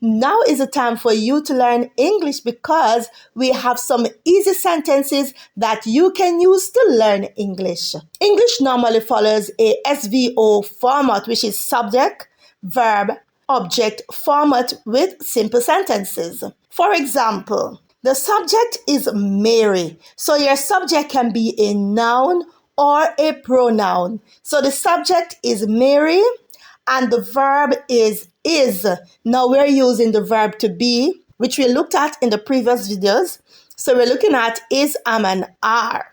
Now is the time for you to learn English because we have some easy sentences that you can use to learn English. English normally follows a SVO format, which is subject, verb, object format with simple sentences. For example, the subject is Mary. So your subject can be a noun or a pronoun. So the subject is Mary and the verb is. Now we're using the verb to be, which we looked at in the previous videos. So we're looking at is, am, and are.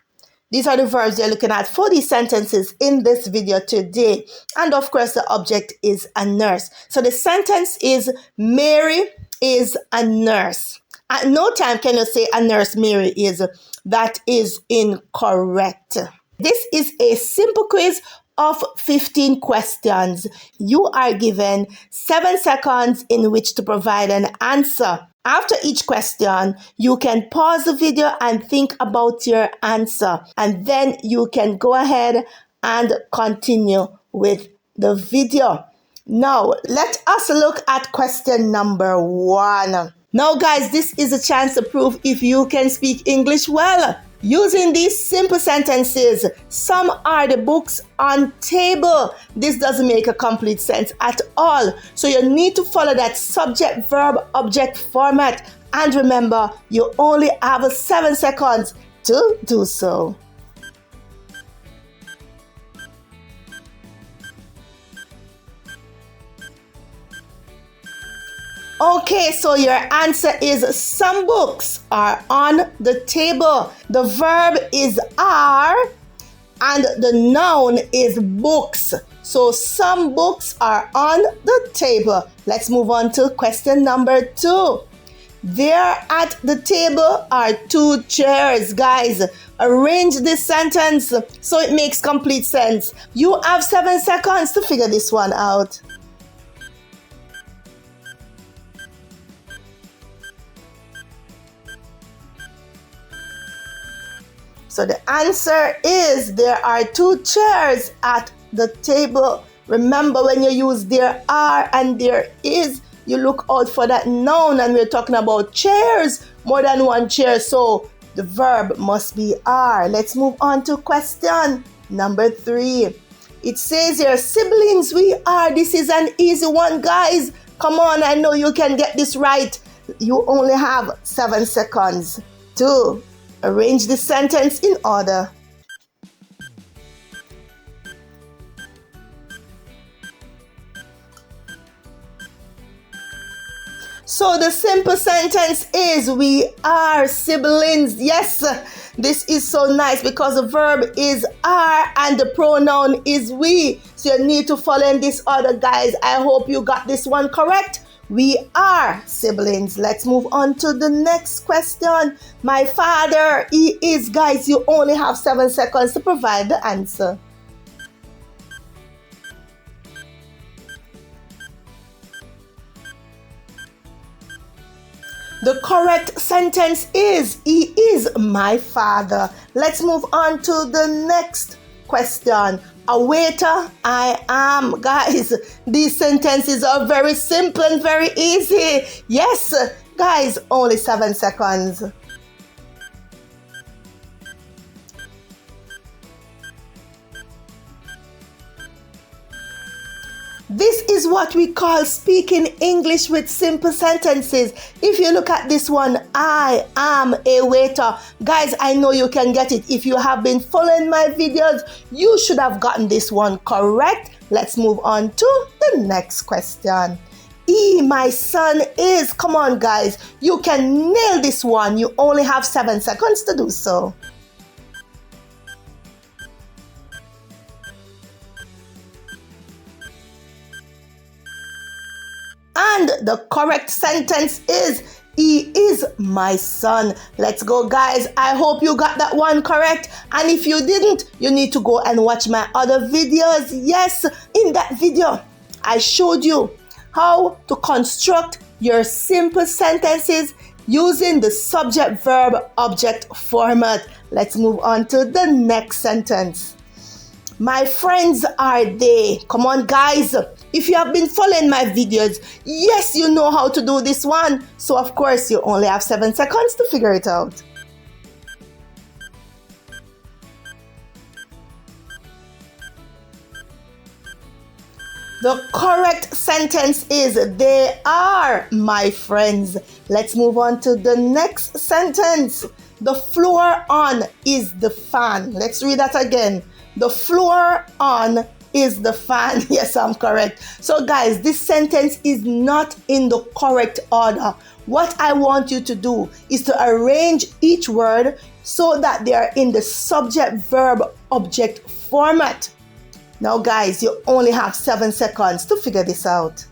These are the verbs we're looking at for these sentences in this video today. And of course, the object is a nurse. So the sentence is Mary is a nurse. At no time can you say a nurse Mary is. That is incorrect. This is a simple quiz of 15 questions. You are given 7 seconds in which to provide an answer. After each question, you can pause the video and think about your answer. And then you can go ahead and continue with the video. Now, let us look at question number 1. Now, guys, this is a chance to prove if you can speak English well. Using these simple sentences, some are the books on table. This doesn't make a complete sense at all. So you need to follow that subject, verb, object format. And remember, you only have 7 seconds to do so. Okay, so your answer is some books are on the table. The verb is are and the noun is books. So some books are on the table. Let's move on to question number 2. There at the table are 2 chairs. Guys, arrange this sentence so it makes complete sense. You have 7 seconds to figure this one out. So the answer is there are 2 chairs at the table. Remember, when you use there are and there is, you look out for that noun, and we're talking about chairs, more than 1 chair. So the verb must be are. Let's move on to question number 3. It says here, siblings we are. This is an easy one, guys. Come on, I know you can get this right. You only have 7 seconds to arrange the sentence in order. So the simple sentence is we are siblings. Yes, this is so nice because the verb is are and the pronoun is we. So you need to follow in this order, guys. I hope you got this one correct. We are siblings. Let's move on to the next question. My father, he is. Guys, you only have 7 seconds to provide the answer. The correct sentence is he is my father. Let's move on to the next question. A waiter, I am. Guys, these sentences are very simple and very easy. Yes, guys, only 7 seconds. This is what we call speaking English with simple sentences. If you look at this one, I am a waiter. Guys, I know you can get it. If you have been following my videos, you should have gotten this one correct. Let's move on to the next question. He, my son, is. Come on, guys. You can nail this one. You only have 7 seconds to do so. And the correct sentence is he is my son. Let's go, guys. I hope you got that one correct. And if you didn't, you need to go and watch my other videos. Yes, in that video, I showed you how to construct your simple sentences using the subject, verb, object format. Let's move on to the next sentence. My friends are they. Come on, guys. If you have been following my videos, yes, you know how to do this one. So of course, you only have 7 seconds to figure it out. The correct sentence is they are my friends. Let's move on to the next sentence. The floor on is the fan. Let's read that again. The floor on is the fan. Yes, I'm correct. So guys, this sentence is not in the correct order. What I want you to do is to arrange each word so that they are in the subject, verb, object format. Now guys, you only have 7 seconds to figure this out.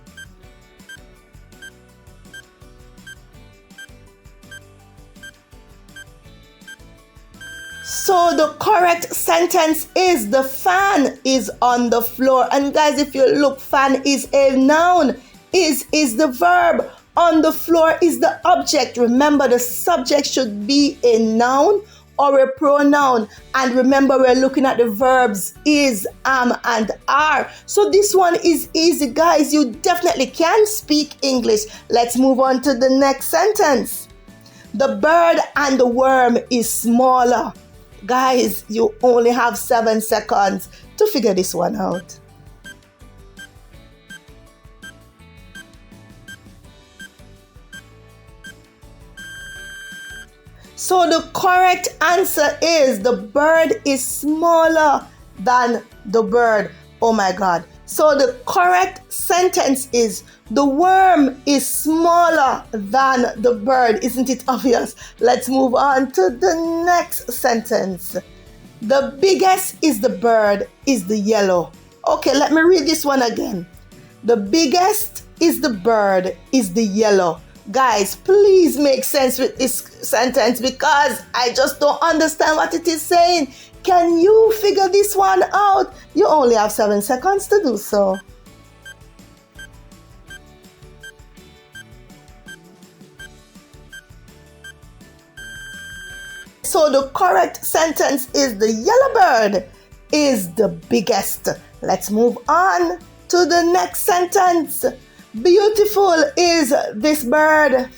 So the correct sentence is the fan is on the floor. And guys, if you look, fan is a noun. Is the verb. On the floor is the object. Remember, the subject should be a noun or a pronoun. And remember, we're looking at the verbs is, am, and are. So this one is easy, guys. You definitely can speak English. Let's move on to the next sentence. The bird and the worm is smaller. Guys, you only have 7 seconds to figure this one out. So the correct answer is the bird is smaller than the bird. Oh my God. So the correct sentence is the worm is smaller than the bird. Isn't it obvious? Let's move on to the next sentence. The biggest is the bird is the yellow. Okay, let me read this one again. The biggest is the bird is the yellow. Guys, please make sense with this sentence because I just don't understand what it is saying. Can you figure this one out? You only have 7 seconds to do so. So the correct sentence is the yellow bird is the biggest. Let's move on to the next sentence. Beautiful is this bird.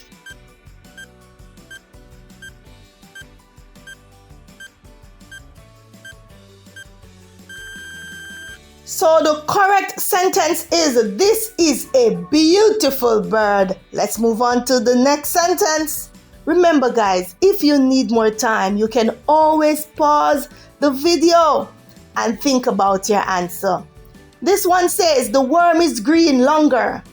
So the correct sentence is this is a beautiful bird. Let's move on to the next sentence. Remember guys, if you need more time, you can always pause the video and think about your answer. This one says the worm is green longer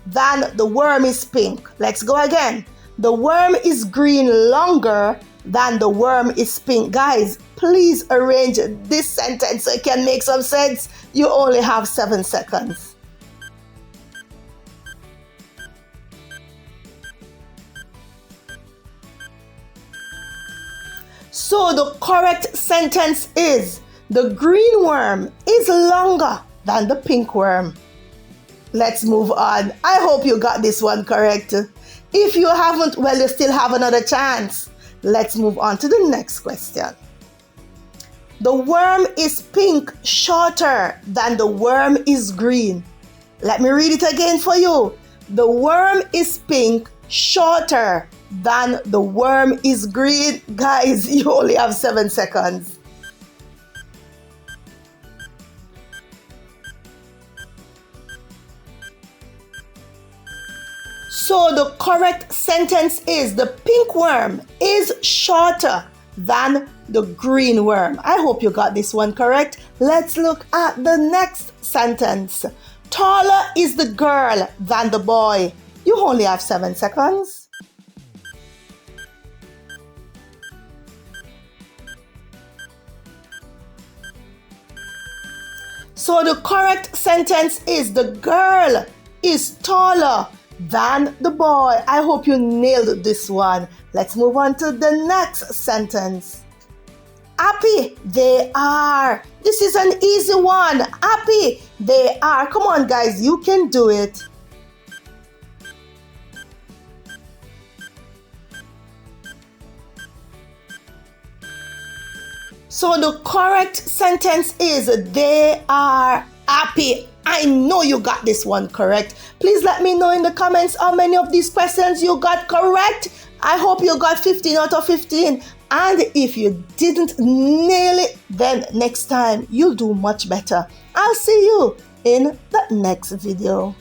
than the worm is pink. Let's go again. The worm is green longer than the worm is pink. Guys, please arrange this sentence so it can make some sense. You only have 7 seconds. So the correct sentence is the green worm is longer than the pink worm. Let's move on. I hope you got this one correct. If you haven't, well, you still have another chance. Let's move on to the next question. The worm is pink shorter than the worm is green. Let me read it again for you. The worm is pink shorter than the worm is green. Guys, you only have 7 seconds. So the correct sentence is the pink worm is shorter than the green worm. I hope you got this one correct. Let's look at the next sentence. Taller is the girl than the boy. You only have 7 seconds. So the correct sentence is the girl is taller than the boy. I hope you nailed this one. Let's move on to the next sentence. Happy they are. This is an easy one. Happy they are. Come on guys, you can do it. So the correct sentence is they are happy. I know you got this one correct. Please let me know in the comments how many of these questions you got correct. I hope you got 15 out of 15. And if you didn't nail it, then next time you'll do much better. I'll see you in the next video.